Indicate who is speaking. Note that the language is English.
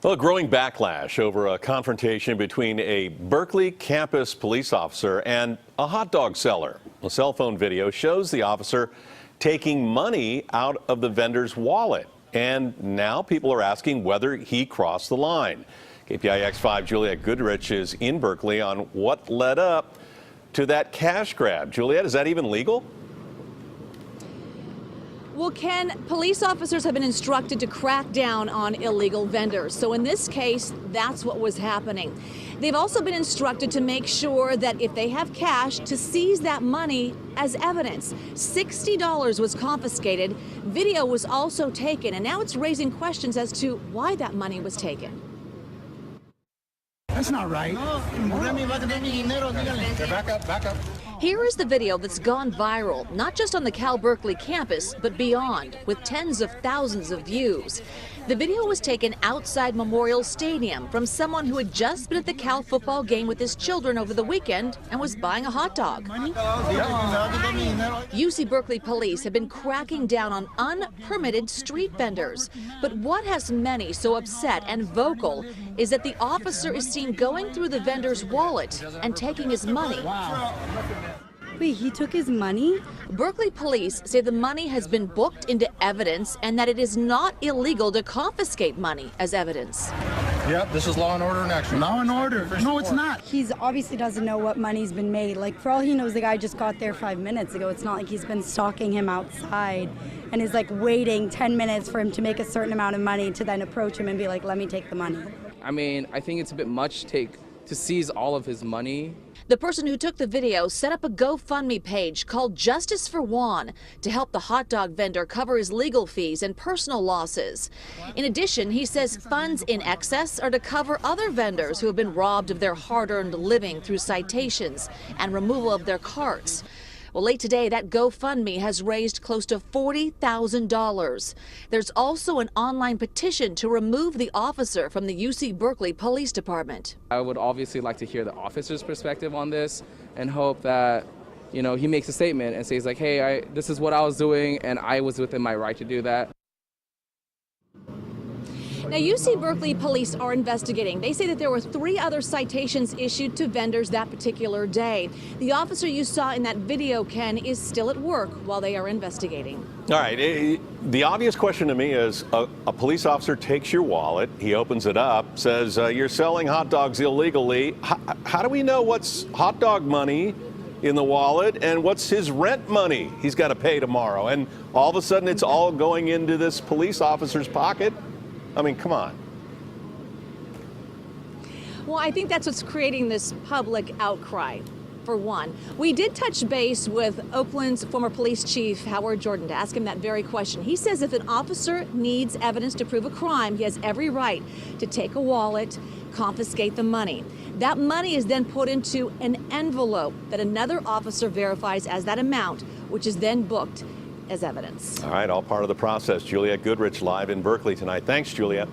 Speaker 1: Well, a growing backlash over a confrontation between a Berkeley campus police officer and a hot dog seller. A cell phone video shows the officer taking money out of the vendor's wallet. And now people are asking whether he crossed the line. KPIX 5 Juliet Goodrich is in Berkeley on what led up to that cash grab. Juliet, is that even legal?
Speaker 2: Well, Ken, police officers have been instructed to crack down on illegal vendors. So in this case, that's what was happening. They've also been instructed to make sure that if they have cash, to seize that money as evidence. $60 was confiscated. Video was also taken, and now it's raising questions as to why that money was taken.
Speaker 3: That's not right. Back up.
Speaker 2: Here is the video that's gone viral, not just on the Cal Berkeley campus, but beyond, with tens of thousands of views. The video was taken outside Memorial Stadium from someone who had just been at the Cal football game with his children over the weekend and was buying a hot dog. UC Berkeley police have been cracking down on unpermitted street vendors. But what has many so upset and vocal is that the officer is seen going through the vendor's wallet and taking his money.
Speaker 4: Wait, he took his money?
Speaker 2: Berkeley police say the money has been booked into evidence and that it is not illegal to confiscate money as evidence.
Speaker 5: Yep, this is law and order in action.
Speaker 3: Law and order. No, it's not.
Speaker 4: He's obviously doesn't know what money's been made. Like, for all he knows, the guy just got there 5 minutes ago. It's not like he's been stalking him outside and is like waiting 10 minutes for him to make a certain amount of money to then approach him and be like, let me take the money.
Speaker 6: I mean, I think it's a bit much to seize all of his money.
Speaker 2: The person who took the video set up a GoFundMe page called Justice for Juan to help the hot dog vendor cover his legal fees and personal losses. In addition, he says funds in excess are to cover other vendors who have been robbed of their hard-earned living through citations and removal of their carts. Well, late today, that GoFundMe has raised close to $40,000. There's also an online petition to remove the officer from the UC Berkeley Police Department.
Speaker 6: I would obviously like to hear the officer's perspective on this and hope that, you know, he makes a statement and says like, hey, this is what I was doing and I was within my right to do that.
Speaker 2: Now, UC Berkeley police are investigating. They say that there were 3 other citations issued to vendors that particular day. The officer you saw in that video, Ken, is still at work while they are investigating.
Speaker 1: All right. The obvious question to me is a police officer takes your wallet, he opens it up, says you're selling hot dogs illegally. How do we know what's hot dog money in the wallet and what's his rent money he's got to pay tomorrow? And all of a sudden it's all going into this police officer's pocket? I mean, come on.
Speaker 2: Well, I think that's what's creating this public outcry, for one. We did touch base with Oakland's former police chief, Howard Jordan, to ask him that very question. He says if an officer needs evidence to prove a crime, he has every right to take a wallet, confiscate the money. That money is then put into an envelope that another officer verifies as that amount, which is then booked as evidence.
Speaker 1: All right, all part of the process. Juliet Goodrich live in Berkeley tonight. Thanks, Juliet.